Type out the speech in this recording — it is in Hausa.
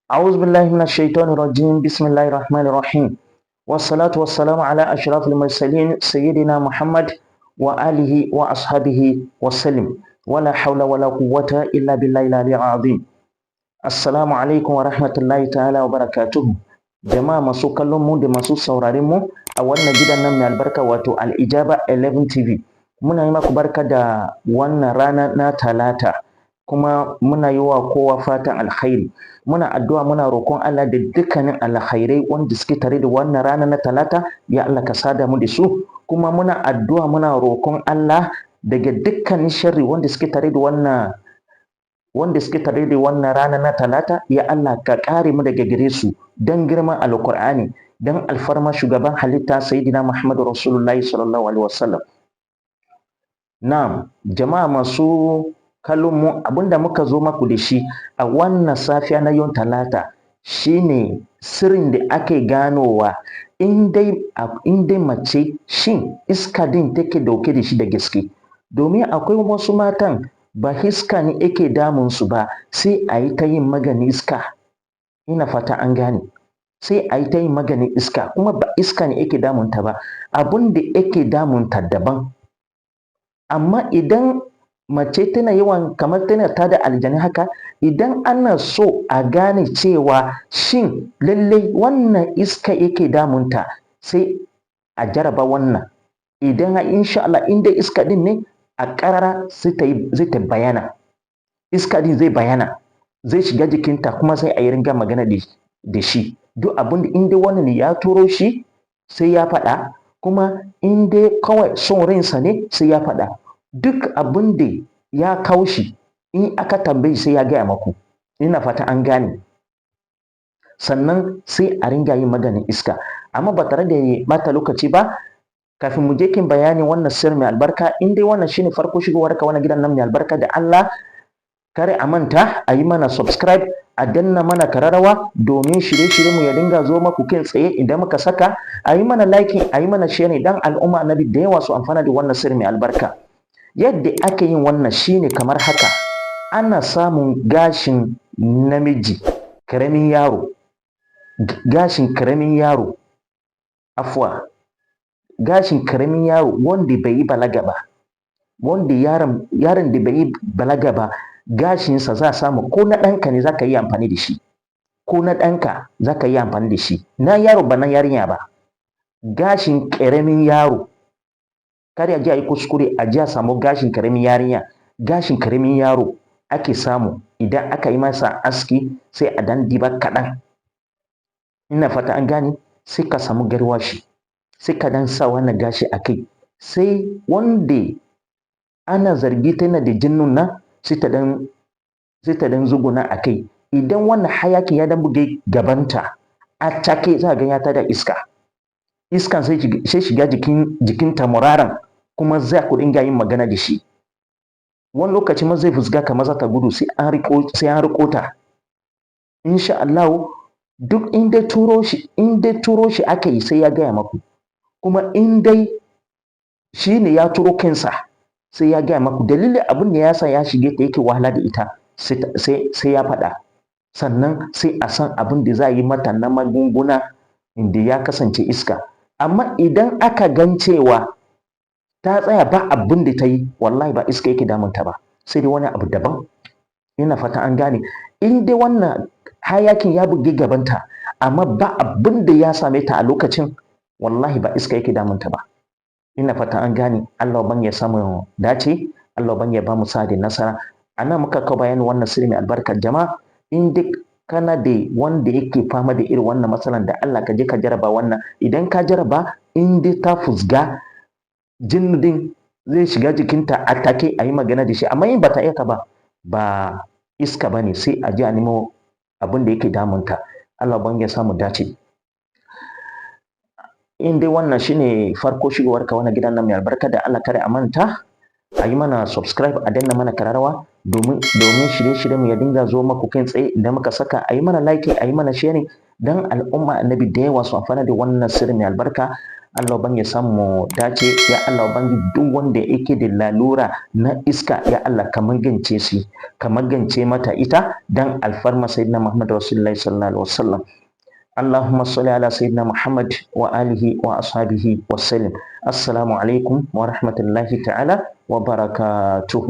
أعوذ بالله من الشيطان الرجيم بسم الله الرحمن الرحيم والصلاة والسلام على أشرف المرسلين سيدنا محمد وآله وأصحابه وسلم ولا حول ولا قوة إلا بالله العلي العظيم. Assalamu alaikum wa rahmatullahi ta'ala wa barakatuhu. Jama'a masu kallon mu da masu sauraron mu a wannan gidan nan mai albarka wato Al-Ijaba 11 TV. Muna yi maku barka da wannan rana na Talata kuma muna yi wa kowa fatan alkhairi. Muna addu'a muna roƙon Allah da dukkanin alkhairai wanda suke tare da wannan rana na Talata, ya Allah ka sada mu da su. Kuma muna addu'a muna roƙon Allah daga dukkanin sharri wanda suke tare da wannan rana na Talata, ya Allah ka kare mu daga gare su don girman Alƙur'ani, don alfarma shugaban halitta Sayyidina Muhammadu Rasulullahi sallallahu alaihi wasallam. Na'am, jama'a masu kallon mu, abinda muka zo maku da shi a wannan safiya na yau Talata shine sirrin da ake ganowa in dai mace shin iska din take dauke da shi da gaske. Domin akwai wasu matan ba iska ne yake damun su ba, sai a yi ta yin maganin iska. Ina fata an gane. Sai a yi ta yin maganin iska, kuma ba iska ne yake damunta ba, abin da yake damunta daban. Amma idan mace tana yawan kamar tana tada aljani haka, idan ana so a gane cewa shin lallai wannan iska yake damunta, sai a jaraba wannan. Idan insha Allah in dai iska din ne, a ƙarara zai ta bayana. Iska din zai bayana, zai shiga jikinta kuma sai a yi ringa magana da shi. Duk abin da in dai wannan ne ya turo shi sai ya faɗa, kuma in dai kawai son ransa ne sai ya faɗa. Duk abin da ya kawo shi in aka tambaye sai ya gaya maku. Ina fata an gane. Sannan sai a ringa yin maganin iska. Amma ba tare da bata lokaci ba, kafin mu je kin bayanin wannan sirri mai albarka, in dai wannan shine farko shigowar ka wannan gidan nan mai albarka, da Allah kare a manta a yi mana subscribe, a danna mana kararrawa domin shirye-shirye mu ya dinga zo maku kai tsaye idan muka saka. A yi mana liking, a yi mana sharing dan al'umma annabi da yawa su amfana da wannan sirri mai albarka. Yadda ake yin wannan shine kamar haka: ana samun gashin namiji karamin yaro, gashin karamin yaro, gashin karamin yaro wanda bai yi balaga ba, wanda yaron da bai yi balaga ba, gashinsa za a samu, ko na ɗanka ne za ka yi amfani da shi, ko na ɗanka za ka yi amfani da shi, na yaro ba na yarinya ba. Gashin karamin yaro, kar a ji a yi kuskure a ji a samu gashin karamin yarinya. Gashin karamin yaro ake samu, idan aka yi masa aski sai a dan diba kaɗan. Ina fata an gane. Sai ka samu garwashi, sai ka dan sa wannan gashi a kai, sai wanda ana zargi tana da jinnun nan sai ta dan zuguna a kai. Idan wannan hayakin ya dan buge gabanta, a take za ga ya tada iska. Iskan sai shiga jikinta muraran, kuma za ku dinga yin magana da shi. Wani lokaci ma zai fusga kamar za ta gudu, sai an riko ta. Insha Allah duk in dai turo shi aka yi sai ya gaya maku. Kuma in dai shi ne ya turo kansa sai ya gaya maku dalilin abin da ya sa ya shige ta yake wahala da ita, sai ya faɗa. Sannan sai a san abin da za a yi mata na magunguna inda ya kasance iska. Amma idan aka gan cewa ta tsaya ba abin da ta yi, wallahi ba iska yake damunta ba, sai dai wani abu daban. Ina fata an gane. In dai wannan hayakin ya buge gabanta amma ba abin da ya same ta a lokacin, wallahi ba iska yake damunta ba. Ina fata an gane. Allah ban ya samu dace, Allah ban ya ba mu sa da nasara. A nan muka kawo bayanin wannan sirri mai albarkar jama'a. In dai kana da wanda yake fama da irin wannan matsalan, da Allah ka je ka jaraba wannan. Idan ka jaraba, in dai ta fusga, jin din zai shiga jikinta a take, a yi magana da shi. Amma in ba ta iya ba iska ba ne, sai a ji a nemo abin da yake damunta. Allah ban ya samu dace. In dai wannan shine farko shigowar ka wannan gidan nan mai albarka, da Allah kare a manta a yi mana subscribe, a danna mana kararrawa domin shirye-shirye mu ya dinga zo maku kai tsaye idan muka saka. A yi mana liking, a yi mana sharing dan al'umma annabi da yawa su amfana da wannan sirri mai albarka. Allah ban ya samu dace, ya Allah ban duk wanda yake da lalura na iska ya Allah ka magance shi, ka magance mata ita dan alfarma sayyidina Muhammad Rasulullahi sallallahu alaihi wasallam. اللهم صل على سيدنا محمد وآله وأصحابه وسلم. السلام عليكم ورحمة الله تعالى وبركاته.